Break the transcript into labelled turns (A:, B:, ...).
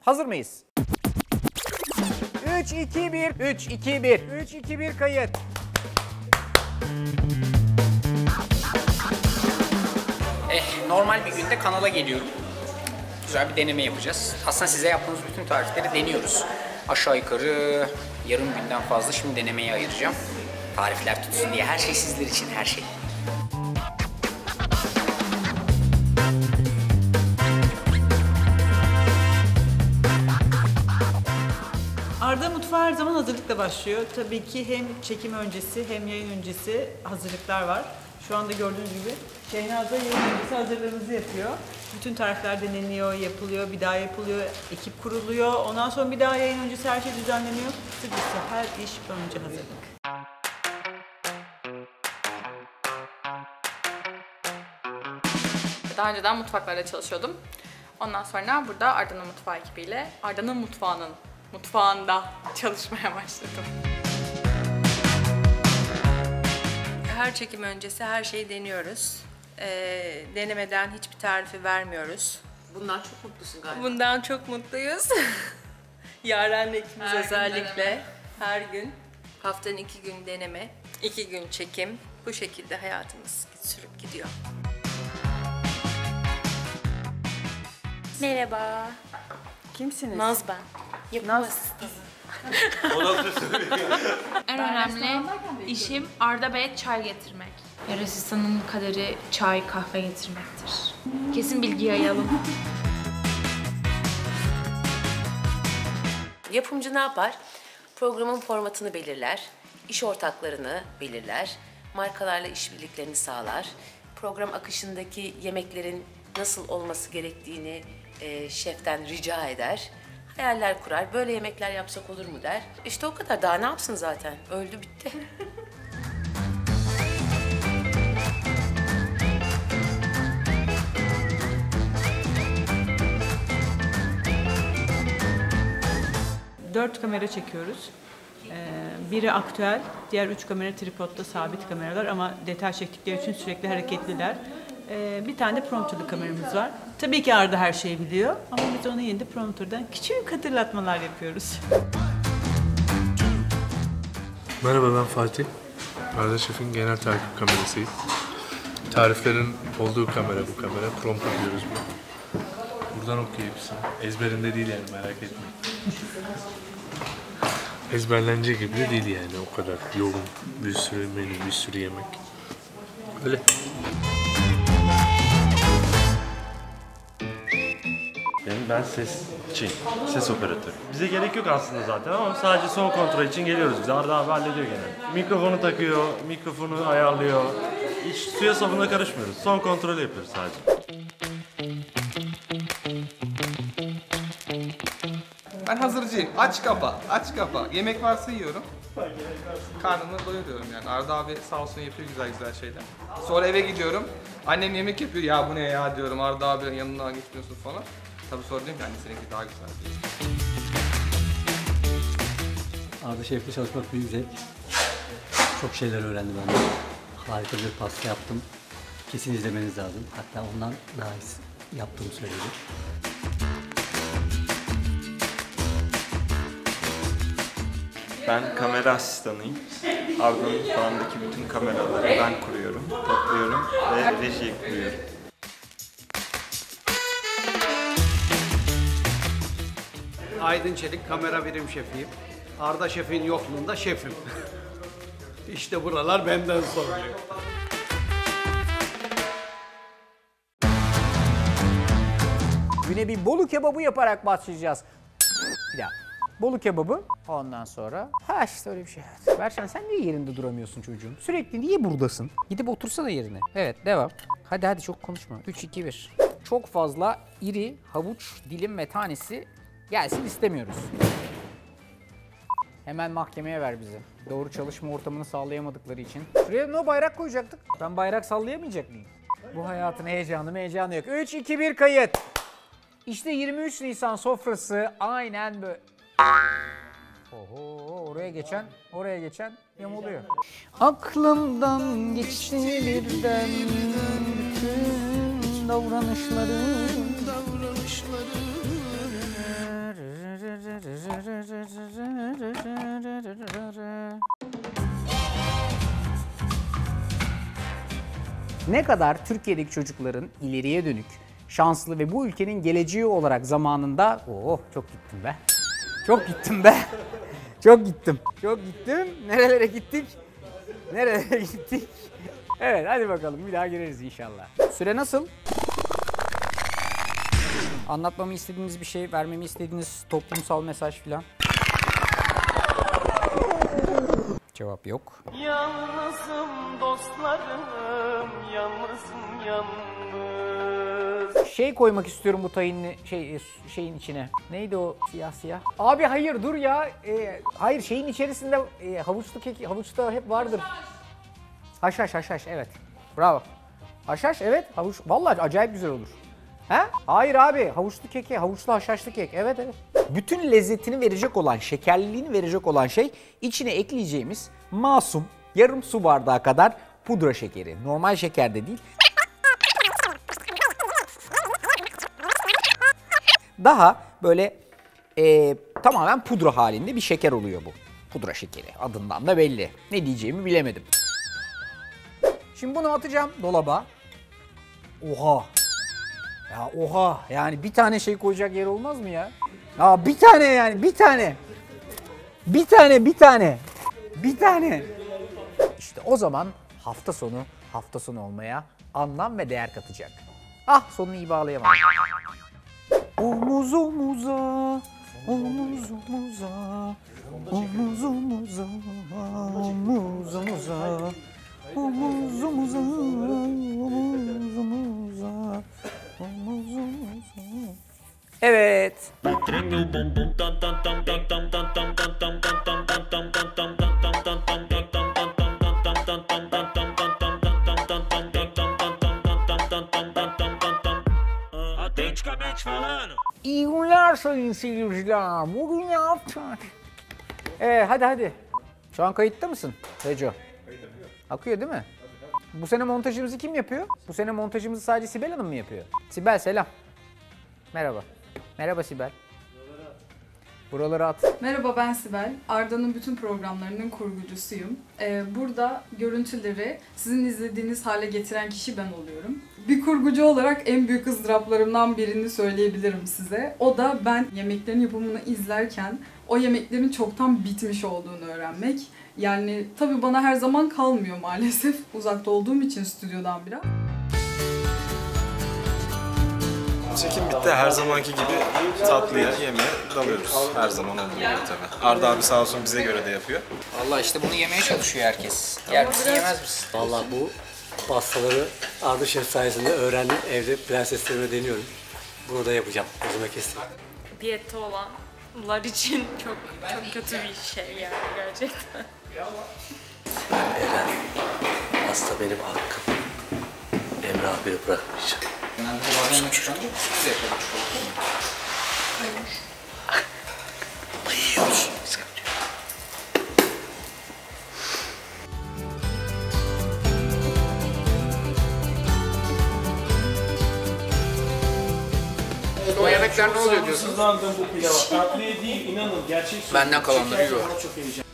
A: Hazır mıyız? 3, 2, 1. 3, 2, 1. 3, 2, 1 kayıt. Normal bir günde kanala geliyorum. Güzel bir deneme yapacağız. Aslında size yaptığımız bütün tarifleri deniyoruz. Aşağı yukarı yarım günden fazla şimdi denemeye ayıracağım. Tarifler tutsun diye her şey sizler için, her şey.
B: Arda mutfağı her zaman hazırlıkla başlıyor. Tabii ki hem çekim öncesi hem yayın öncesi hazırlıklar var. Şu anda gördüğünüz gibi Şehnaz da yayın öncesi hazırlığımızı yapıyor. Bütün tarifler deneniyor, yapılıyor, bir daha yapılıyor, ekip kuruluyor. Ondan sonra bir daha yayın öncesi her şey düzenleniyor. Kısacası her iş önce hazırlık.
C: Daha önceden mutfaklarda çalışıyordum. Ondan sonra burada Arda'nın mutfağı ekibiyle Arda'nın mutfağında çalışmaya başladım.
D: Her çekim öncesi her şeyi deniyoruz. Denemeden hiçbir tarifi vermiyoruz.
E: Bundan çok mutlusun galiba.
D: Bundan çok mutluyuz. Yaren'le ikimiz
C: Her gün
D: özellikle
C: deneme.
D: her gün, haftanın 2 gün deneme, 2 gün çekim. Bu şekilde hayatımız sürüp gidiyor.
F: Merhaba.
B: Kimsiniz?
F: Naz ben. Yapım asistanı. En önemli işim Arda Bey'e çay getirmek. Yer asistanının kaderi çay, kahve getirmektir. Kesin bilgi yayalım.
E: Yapımcı ne yapar? Programın formatını belirler, iş ortaklarını belirler, markalarla işbirliklerini sağlar, program akışındaki yemeklerin nasıl olması gerektiğini şeften rica eder, hayaller kurar, böyle yemekler yapsak olur mu der. İşte o kadar, daha ne yapsın zaten, öldü bitti.
B: Dört kamera çekiyoruz. Biri aktüel, diğer 3 kamera tripodda sabit kameralar ama detay çektikleri için sürekli hareketliler. Bir tane de prompterlı kameramız var. Tabii ki Arda her şeyi biliyor ama biz ona yine de prompterden küçük hatırlatmalar yapıyoruz.
G: Merhaba, ben Fatih. Arda Şef'in genel takip kamerasıyım. Tariflerin olduğu kamera bu kamera. Prompter diyoruz bu. Buradan okuyabilirsin. Ezberinde değil yani, merak etmeyin. Ezberlenecek gibi de değil yani, o kadar yoğun, bir sürü menü, bir sürü yemek. Öyle.
H: Ben sesçiyim, ses operatörü. Bize gerek yok aslında zaten ama sadece son kontrol için geliyoruz biz. Arda abi hallediyor genelde. Mikrofonu takıyor, mikrofonu ayarlıyor. Hiç suya sabuna karışmıyoruz. Son kontrolü yapıyoruz sadece.
I: Ben hazırcıyım. Aç kapa, aç kapa. Yemek varsa yiyorum. Karnımı doyuruyorum yani. Arda abi sağ olsun yapıyor güzel güzel şeyler. Sonra eve gidiyorum. Annem yemek yapıyor. Ya bu ne ya diyorum. Arda abi yanına gitmiyorsun falan. Tabii sonra diyorum ki anne seninki daha güzel diyor.
J: Arda Şef'le çalışmak büyük zevk. Çok şeyler öğrendim benden. Harika bir pasta yaptım. Kesin izlemeniz lazım. Hatta ondan daha iyisi yaptığımı söyledi.
K: Ben kamera asistanıyım. Arda'nın mutfağındaki bütün kameraları ben kuruyorum, topluyorum ve rejiyi kuruyorum.
L: Aydın Çelik, kamera birim şefiyim. Arda Şef'in yokluğunda şefim. İşte buralar benden soruluyor.
A: Güne bir Bolu kebabı yaparak başlayacağız. Bir daha. Bolu kebabı. Ondan sonra. Ha işte öyle bir şey. Berşan sen niye yerinde duramıyorsun çocuğum? Sürekli niye buradasın? Gidip otursana yerine. Evet devam. Hadi çok konuşma. 3, 2, 1. Çok fazla iri havuç dilim ve tanesi gelsin istemiyoruz. Hemen mahkemeye ver bizi. Doğru çalışma ortamını sağlayamadıkları için. Şuraya no bayrak koyacaktık. Ben bayrak sallayamayacak mıyım? Bu hayatın heyecanı yok. 3, 2, 1 kayıt. İşte 23 Nisan sofrası aynen böyle. Oho, oraya geçen yamuluyor. Aklımdan geçti birden bütün davranışları. Ne kadar Türkiye'deki çocukların ileriye dönük, şanslı ve bu ülkenin geleceği olarak zamanında... Oh çok gittim be. Çok gittim be. Çok gittim. Çok gittim. Nerelere gittik? Nerelere gittik? Evet hadi bakalım bir daha gireriz inşallah. Süre nasıl? Anlatmamı istediğiniz bir şey, vermemi istediğiniz toplumsal mesaj filan. Cevap yok.
M: Yalnızım dostlarım, yalnızım yalnız.
A: Şey koymak istiyorum bu tahinli şeyin içine. Neydi o siyah siyah? Abi hayır dur ya. Hayır şeyin içerisinde havuçlu kek, havuçta hep vardır. Haşhaş evet. Bravo. Haşhaş evet havuç. Vallahi acayip güzel olur. He? Hayır abi havuçlu keki, havuçlu haşhaşlı kek. Evet. Bütün lezzetini verecek olan, şekerliliğini verecek olan şey içine ekleyeceğimiz masum yarım su bardağı kadar pudra şekeri. Normal şeker de değil. Daha böyle tamamen pudra halinde bir şeker oluyor bu. Pudra şekeri adından da belli. Ne diyeceğimi bilemedim. Şimdi bunu atacağım dolaba. Oha. Ya oha yani bir tane şey koyacak yer olmaz mı ya? Ya bir tane yani bir tane. Bir tane. İşte o zaman hafta sonu olmaya anlam ve değer katacak. Ah sonunu iyi bağlayamadım. Omuz omuza, omuz omuza, omuz omuza, omuz omuza, omuz omuza, omuz omuza, omuz omuza. Evet. İyi günler sayın seyirciler. Bugün ne yaptık? Hadi. Şu an kayıtta mısın Reco? Akıyor değil mi? Bu sene montajımızı kim yapıyor? Bu sene montajımızı sadece Sibel Hanım mı yapıyor? Sibel selam. Merhaba. Merhaba Sibel. Buraları at.
N: Merhaba ben Sibel. Arda'nın bütün programlarının kurgucusuyum. Burada görüntüleri sizin izlediğiniz hale getiren kişi ben oluyorum. Bir kurgucu olarak en büyük ızdıraplarımdan birini söyleyebilirim size. O da ben yemeklerin yapımını izlerken o yemeklerin çoktan bitmiş olduğunu öğrenmek. Yani tabii bana her zaman kalmıyor maalesef. Uzakta olduğum için stüdyodan biraz.
O: Çekim bitti. Her zamanki gibi tatlıya, yemeğe dalıyoruz. Her zaman olduğu gibi tabii. Arda abi sağ olsun bize göre de yapıyor.
A: Vallahi işte bunu yemeye çalışıyor herkes. Yer misin yemez misin?
J: Vallahi bu pastaları Arda Şef sayesinde öğrendim. Evde prenseslerime deniyorum. Bunu da yapacağım. Gözüme kestim.
C: Diyette olanlar için çok kötü bir şey yani gerçekten.
J: Eren, pasta benim hakkım. Emre abiyi bırakmayacağım. Bayıyoruz.
A: O yemekler ne oluyor diyorsun?
M: Bu pilava. Tatlıya değil, inanın gerçek.
A: Benden kalanları yiyor.
M: Çok heyecan.